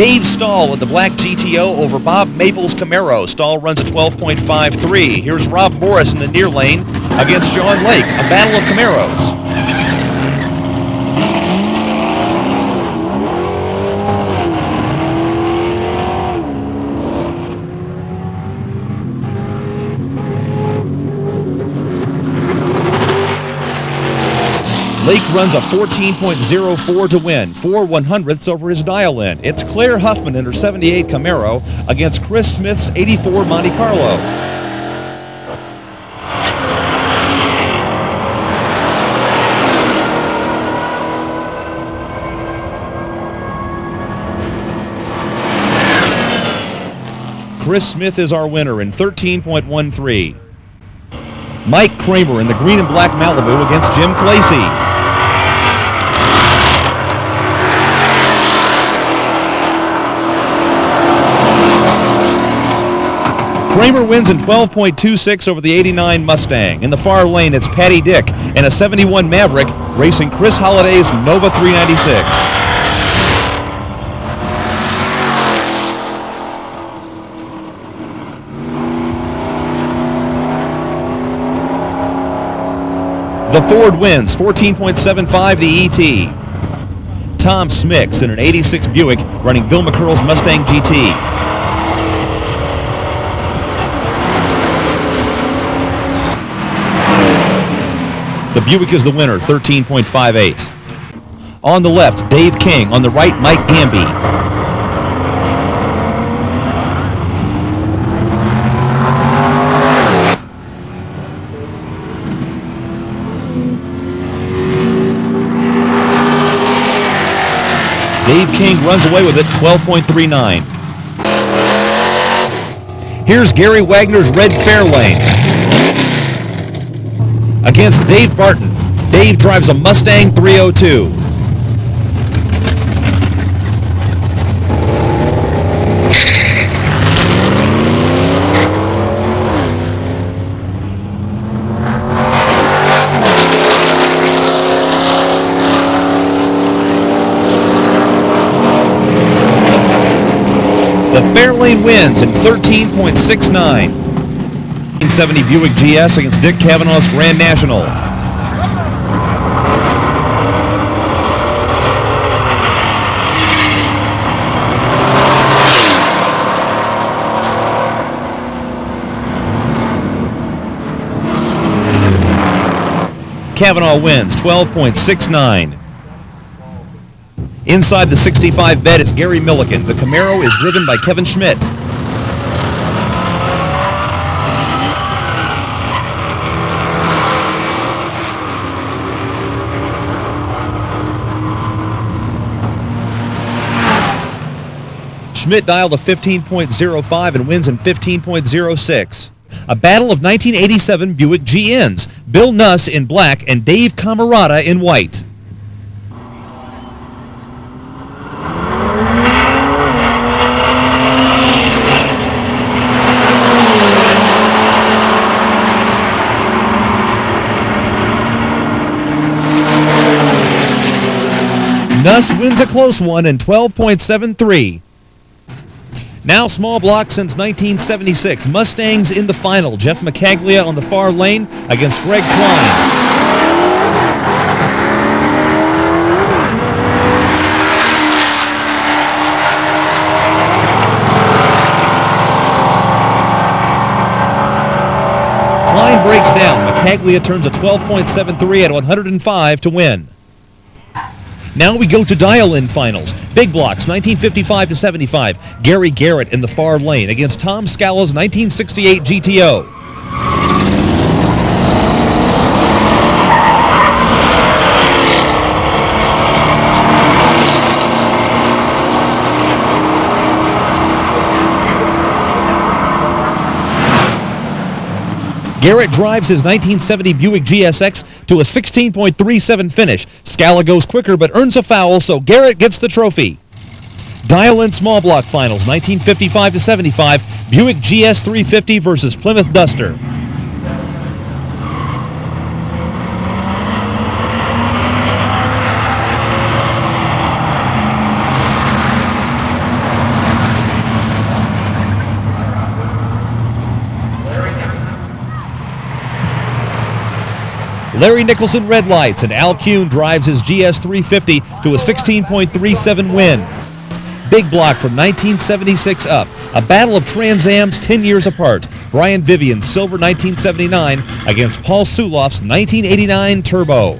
Dave Stahl in the black GTO over Bob Maples Camaro. Stahl runs a 12.53. Here's Rob Morris in the near lane against John Lake, a battle of Camaros. Lake runs a 14.04 to win, 4 100ths over his dial-in. It's Claire Huffman in her 78 Camaro against Chris Smith's 84 Monte Carlo. Chris Smith is our winner in 13.13. Mike Kramer in the green and black Malibu against Jim Clasey. Kramer wins in 12.26 over the 89 Mustang. In the far lane, it's Patty Dick and a 71 Maverick racing Chris Holliday's Nova 396. The Ford wins, 14.75 the ET. Tom Smicks in an 86 Buick running Bill McCurl's Mustang GT. The Buick is the winner, 13.58. On the left, Dave King. On the right, Mike Gamby. Dave King runs away with it, 12.39. Here's Gary Wagner's red Fairlane against Dave Barton. Dave drives a Mustang 302. The Fairlane wins in 13.69. 1970 Buick GS against Dick Cavanaugh's Grand National. Cavanaugh wins, 12.69. Inside the 65 bed is Gary Milliken. The Camaro is driven by Kevin Schmidt. Schmidt dialed a 15.05 and wins in 15.06. A battle of 1987 Buick GNs. Bill Nuss in black and Dave Camerata in white. Nuss wins a close one in 12.73. Now small block since 1976. Mustangs in the final. Jeff McCaglia on the far lane against Greg Klein. Klein breaks down. McCaglia turns a 12.73 at 105 to win. Now we go to dial-in finals. Big blocks, 1955 to 75. Gary Garrett in the far lane against Tom Scala's 1968 GTO. Garrett drives his 1970 Buick GSX to a 16.37 finish. Scala goes quicker but earns a foul, so Garrett gets the trophy. Dial-in small block finals, 1955 to 75. Buick GS 350 versus Plymouth Duster. Larry Nicholson red lights, and Al Kuhn drives his GS 350 to a 16.37 win. Big block from 1976 up. A battle of Trans Ams 10 years apart. Brian Vivian's silver 1979 against Paul Suloff's 1989 Turbo.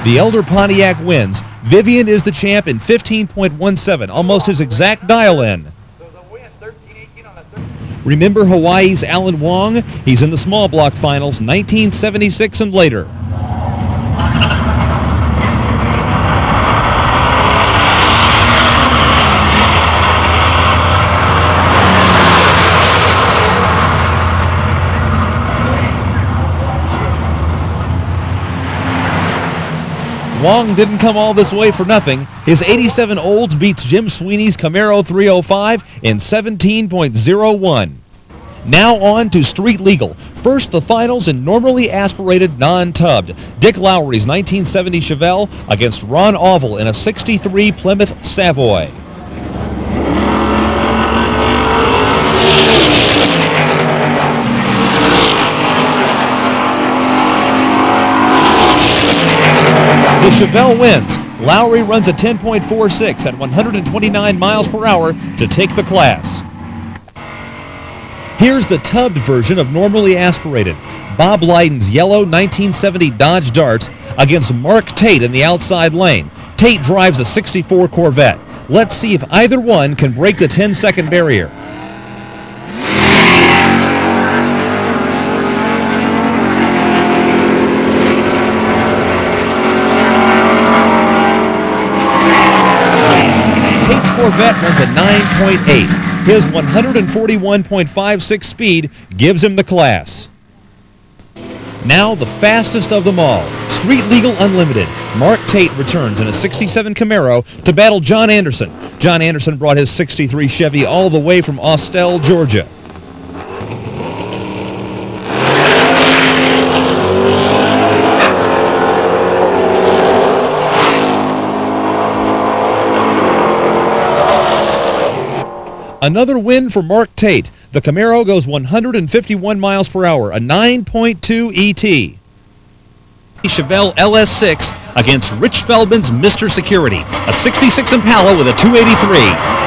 The elder Pontiac wins. Vivian is the champ in 15.17, almost his exact dial-in. Remember Hawaii's Alan Wong? He's in the small block finals, 1976 and later. Wong didn't come all this way for nothing. His 87 Olds beats Jim Sweeney's Camaro 305 in 17.01. Now on to street legal. First, the finals in normally aspirated, non-tubbed. Dick Lowry's 1970 Chevelle against Ron Oval in a 63 Plymouth Savoy. The Chevelle wins. Lowry runs a 10.46 at 129 miles per hour to take the class. Here's the tubbed version of normally aspirated. Bob Leiden's yellow 1970 Dodge Dart against Mark Tate in the outside lane. Tate drives a 64 Corvette. Let's see if either one can break the 10-second barrier. Corvette runs a 9.8. His 141.56 speed gives him the class. Now the fastest of them all, Street Legal Unlimited. Mark Tate returns in a 67 Camaro to battle John Anderson. John Anderson brought his 63 Chevy all the way from Austell, Georgia. Another win for Mark Tate. The Camaro goes 151 miles per hour, a 9.2 ET. Chevelle LS6 against Rich Feldman's Mr. Security, a 66 Impala with a 283.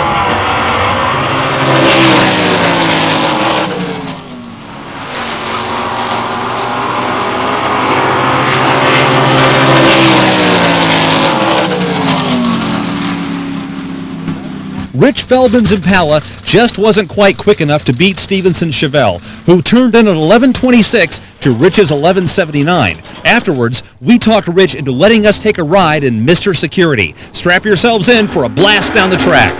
Rich Feldman's Impala just wasn't quite quick enough to beat Stevenson's Chevelle, who turned in an 11.26 to Rich's 11.79. Afterwards, we talked Rich into letting us take a ride in Mr. Security. Strap yourselves in for a blast down the track.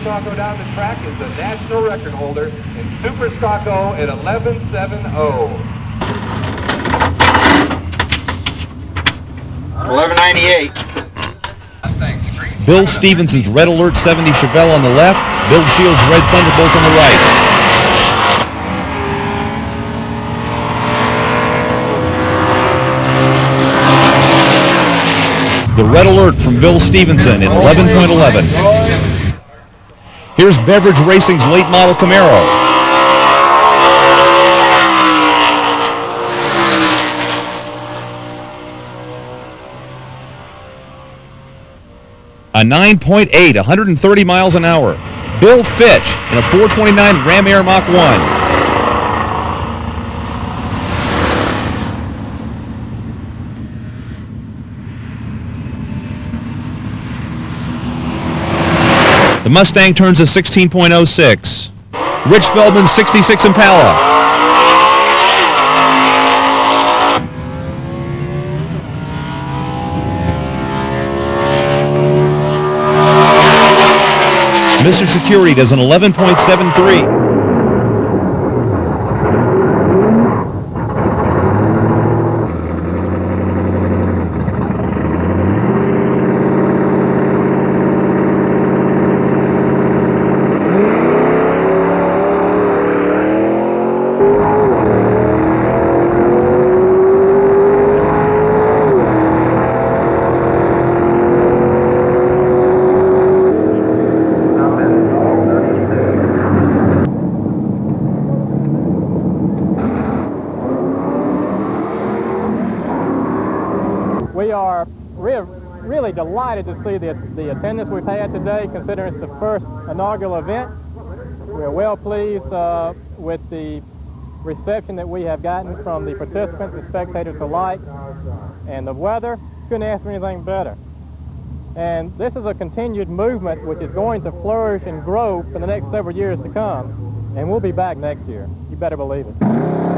Scocco down the track is the national record holder in Super Scocco at 11.70. 11.98. Bill Stevenson's Red Alert 70 Chevelle on the left, Bill Shields' Red Thunderbolt on the right. The Red Alert from Bill Stevenson in 11.11. Here's Beverage Racing's late model Camaro. A 9.8, 130 miles an hour. Bill Fitch in a 429 Ram Air Mach 1. The Mustang turns a 16.06. Rich Feldman's 66 Impala. Mr. Security does an 11.73. We are really delighted to see the attendance we've had today, considering it's the first inaugural event. We're well pleased with the reception that we have gotten from the participants and spectators alike. And the weather, couldn't ask for anything better. And this is a continued movement which is going to flourish and grow for the next several years to come. And we'll be back next year. You better believe it.